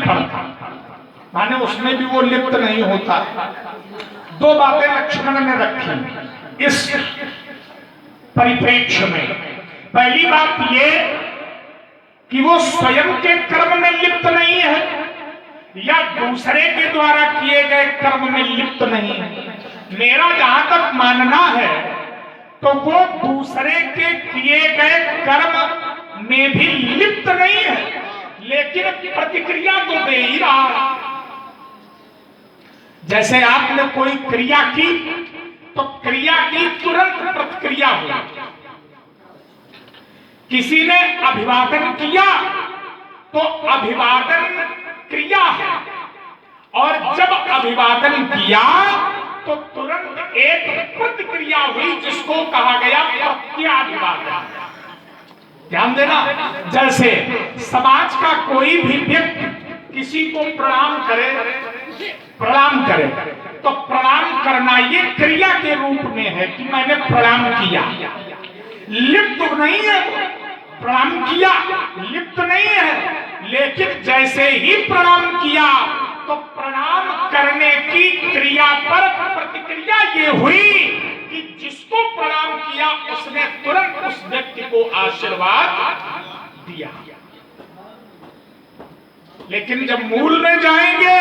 पड़ता, माने उसमें भी वो लिप्त नहीं होता। दो बातें लक्ष्मण ने रखी इस परिप्रेक्ष्य में। पहली बात ये कि वो स्वयं के कर्म में लिप्त नहीं है या दूसरे के द्वारा किए गए कर्म में लिप्त नहीं है। मेरा जहां तक मानना है तो वो दूसरे के किए गए कर्म में भी लिप्त नहीं है, लेकिन प्रतिक्रिया तो दे ही रहा है। जैसे आपने कोई क्रिया की तो क्रिया की तुरंत प्रतिक्रिया हुई। किसी ने अभिवादन किया तो अभिवादन क्रिया है, और जब अभिवादन किया तो तुरंत एक प्रतिक्रिया हुई जिसको कहा गया प्रत्याभिवादन। ध्यान देना, जैसे समाज का कोई भी व्यक्ति किसी को प्रणाम करे तो प्रणाम करना ये क्रिया के रूप में है कि मैंने प्रणाम किया, लिप्त नहीं है। प्रणाम किया लिप्त नहीं है, लेकिन जैसे ही प्रणाम किया तो प्रणाम करने की क्रिया पर प्रतिक्रिया ये हुई कि जिसको प्रणाम किया उसने तुरंत उस व्यक्ति को आशीर्वाद दिया। लेकिन जब मूल में जाएंगे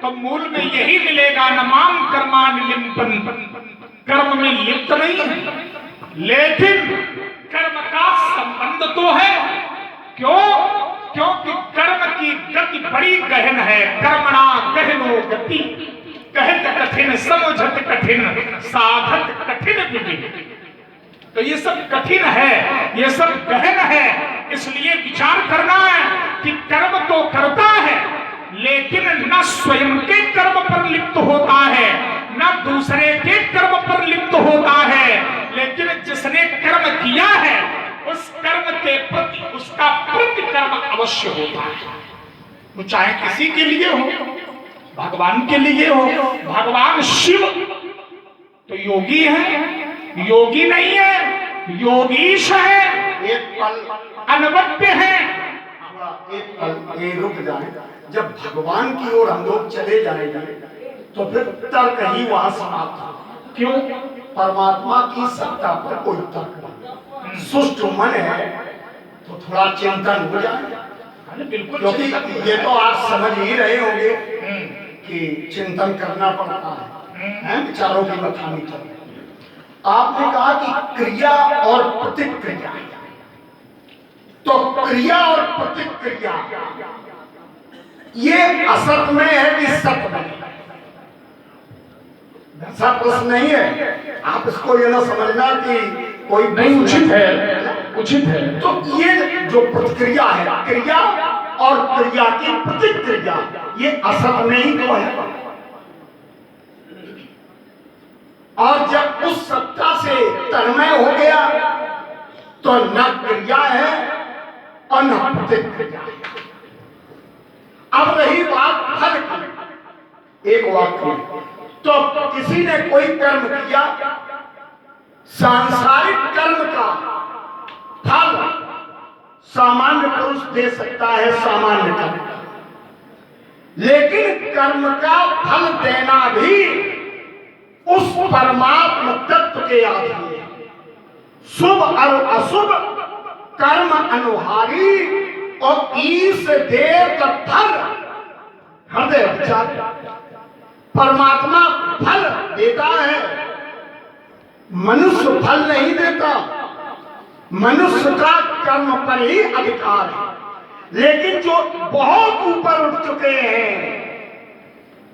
तो मूल में यही मिलेगा, नमाम कर्माणि लिम्पन्, कर्म में लिप्त नहीं है, लेकिन कर्म का संबंध तो है। क्यों? क्योंकि कर्म की गति बड़ी गहन है। कर्मणा गहनो गति, कहत कठिन समझत कठिन साधत कठिन विधि। तो ये सब कठिन है, ये सब गहन है। इसलिए विचार करना है कि कर्म तो करता है, लेकिन न स्वयं के कर्म पर लिप्त होता है, न दूसरे के कर्म पर लिप्त होता है, लेकिन जिसने कर्म किया है उस कर्म के प्रति उसका प्रतिकर्म अवश्य होता है। वो चाहे किसी के लिए हो, भगवान के लिए हो। भगवान शिव तो योगी है, योगी नहीं है, योगीश है, एक पल अनवद्य है। एक पल ये रुक जाए, जब भगवान की ओर हम लोग चले जाएंगे तो फिर तर्क ही वहां समाप्त हो। क्यों? परमात्मा की सत्ता पर कोई तर्क नहीं। सुष्ट मन है तो थोड़ा चिंतन हो जाए, बिल्कुल। क्योंकि ये तो आप समझ ही रहे होंगे कि चिंतन करना पड़ता है, विचारों की बथानी चाहिए। आपने कहा कि क्रिया और प्रतिक्रिया, तो क्रिया और प्रतिक्रिया ये असत में है कि सत में? सब प्रश्न नहीं है, आप इसको ये ना समझना कि कोई नहीं, उचित है, उचित है। तो ये जो प्रतिक्रिया है, क्रिया और क्रिया की प्रतिक्रिया, ये असत में ही तो है। और जब उस सत्ता से तन्मय हो गया तो न क्रिया है और न प्रतिक्रिया है। अब रही बात फल की, एक वाक्य, तो किसी ने कोई कर्म किया, सांसारिक कर्म का फल सामान्य पुरुष दे सकता है, सामान्य कर्म, लेकिन कर्म का फल देना भी उस परमात्म तत्व के अधीन है। शुभ और अशुभ कर्म अनुहारी और ईश देव का फल हृदय विचार। परमात्मा फल देता है, मनुष्य फल नहीं देता। मनुष्य का कर्म पर ही अधिकार है, लेकिन जो बहुत ऊपर उठ चुके हैं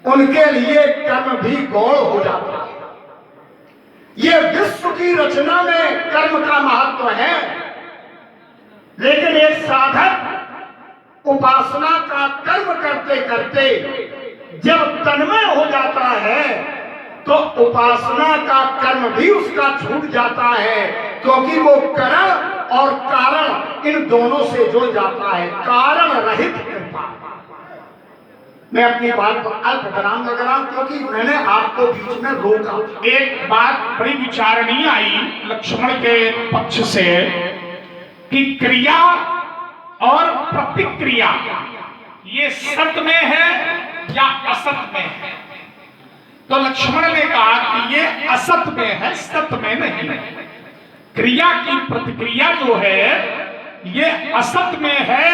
उनके लिए कर्म भी गौण हो जाता है। ये विश्व की रचना में कर्म का महत्व है, लेकिन एक साधक उपासना का कर्म करते करते जब तन्मय हो जाता है तो उपासना का कर्म भी उसका छूट जाता है, क्योंकि वो कारण और कारण इन दोनों से जुड़ जाता है। कारण रहित कृपा। मैं अपनी बात को अल्प विराम लगा रहा हूं, क्योंकि मैंने आपको बीच में रोका। एक बात बड़ी विचारणीय आई लक्ष्मण के पक्ष से कि क्रिया और प्रतिक्रिया ये सत में है या असत में है? तो लक्ष्मण ने कहा कि ये असत में है, सत में नहीं है। क्रिया की प्रतिक्रिया जो है ये असत में है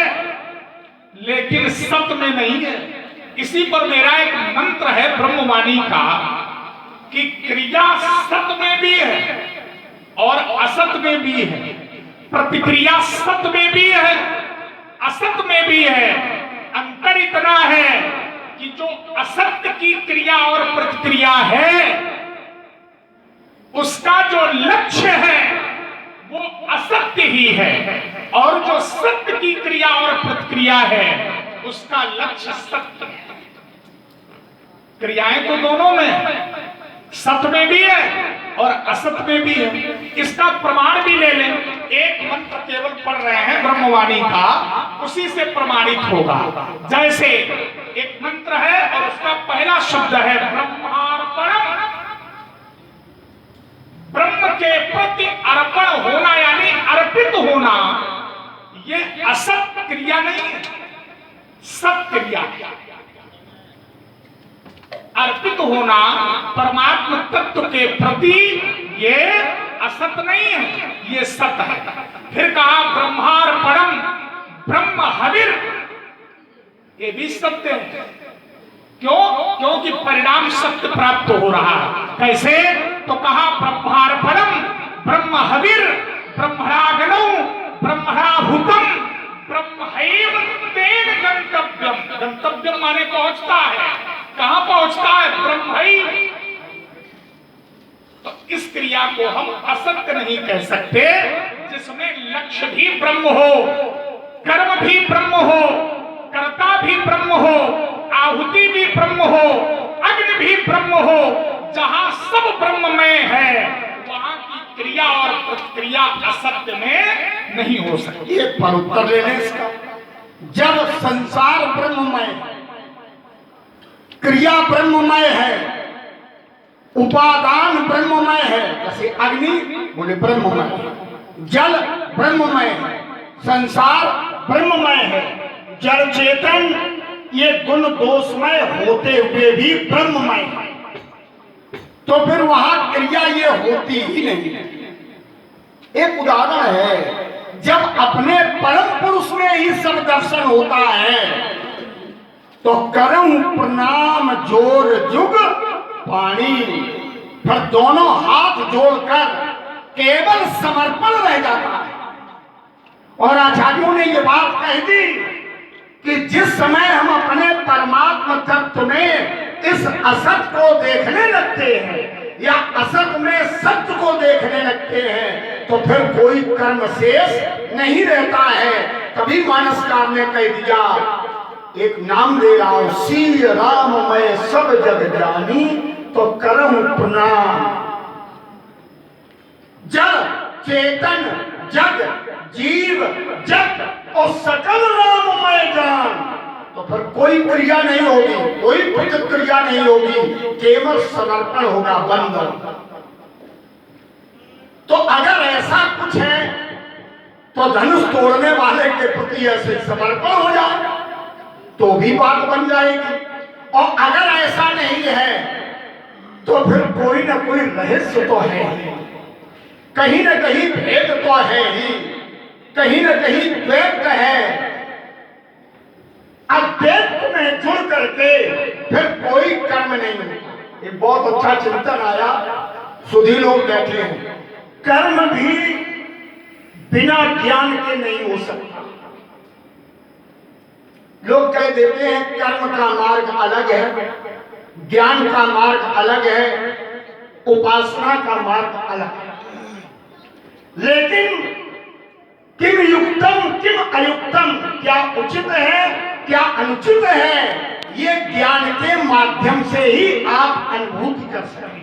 लेकिन सत में नहीं है। इसी पर मेरा एक मंत्र है ब्रह्मवाणी का कि क्रिया सत में भी है और असत में भी है, प्रतिक्रिया सत में भी है, असत में भी है। अंतर इतना है कि जो असत्य की क्रिया और प्रतिक्रिया है उसका जो लक्ष्य है वो असत्य ही है, और जो सत्य की क्रिया और प्रतिक्रिया है उसका लक्ष्य सत्य है। क्रियाएं तो दोनों में, सत्य में भी है और असत में भी है। इसका प्रमाण भी ले लें। एक मंत्र केवल पढ़ रहे हैं ब्रह्मवाणी का, उसी से प्रमाणित होगा। जैसे एक मंत्र है और उसका पहला शब्द है ब्रह्मार्पणम। ब्रह्म के प्रति अर्पण होना यानी अर्पित होना, ये असत क्रिया नहीं है, सत क्रिया। अर्पित होना परमात्मा तत्व के प्रति ये असत नहीं है, ये सत है। फिर कहा ब्रह्मार्पणम, ब्रह्म हविर, ये भी सत्य है। क्यों? क्योंकि परिणाम सत्य प्राप्त हो रहा है। कैसे? तो कहा ब्रह्मार्पणम ब्रह्म हविर ब्रह्मणागणौ ब्रह्मणाभूतम ब्रह्मैव तेन गंतव्यम। गंतव्यम माने पहुंचता है। कहां पहुंचता है? ब्रह्मैव। तो इस क्रिया को हम असत्य नहीं कह सकते, जिसमें लक्ष्य भी ब्रह्म हो, कर्म भी ब्रह्म हो, कर्ता भी ब्रह्म हो, आहुति भी ब्रह्म हो, अग्नि भी ब्रह्म हो। जहां सब ब्रह्म में है वहां की क्रिया और प्रतिक्रिया असत्य में नहीं हो सकती। एक पर उत्तर लेने इसका, जब संसार ब्रह्ममय, क्रिया ब्रह्ममय है, उपादान ब्रह्ममय है, जैसे अग्नि बोले ब्रह्ममय, जल ब्रह्ममय है, संसार ब्रह्ममय है, जड़ चेतन ये गुण दोषमय होते हुए भी ब्रह्ममय है, तो फिर वहां क्रिया ये होती ही नहीं। एक उदाहरण है, जब अपने परम पुरुष में ही सब दर्शन होता है तो करम प्रणाम जोर जुग पानी, फिर दोनों हाथ जोड़कर केवल समर्पण रह जाता है। और आचार्यों ने ये बात कह दी कि जिस समय हम अपने परमात्मा तत्व में इस असत को देखने लगते हैं या असत में सत्य को देखने लगते हैं तो फिर कोई कर्म शेष नहीं रहता है। तभी मानसकार ने कह दिया, एक नाम दे रहा हूं, श्री राम मैं सब जग जानी तो करम प्रणाम। जड़ चेतन जग जीव जग और सकल राम मैं जान, तो फिर कोई क्रिया नहीं होगी, कोई प्रतिक्रिया नहीं होगी, केवल समर्पण होगा, बंधन। तो अगर ऐसा कुछ है तो धनुष तोड़ने वाले के प्रति ऐसे समर्पण हो जाए तो भी बात बन जाएगी। और अगर ऐसा नहीं है तो फिर कोई ना कोई रहस्य तो है ही, कहीं ना कहीं भेद तो है ही, कहीं ना कहीं द्वैत है। अद्वैत में जुड़ करके फिर कोई कर्म नहीं होता। एक बहुत अच्छा चिंतन आया, सुधी लोग बैठे हैं, कर्म भी बिना ज्ञान के नहीं हो सकता। लोग कह देते हैं कर्म का मार्ग अलग है, ज्ञान का मार्ग अलग है, उपासना का मार्ग अलग है। लेकिन किम युक्तम किम अयुक्तम, क्या उचित है क्या अनुचित है, ये ज्ञान के माध्यम से ही आप अनुभूति कर सकते हैं।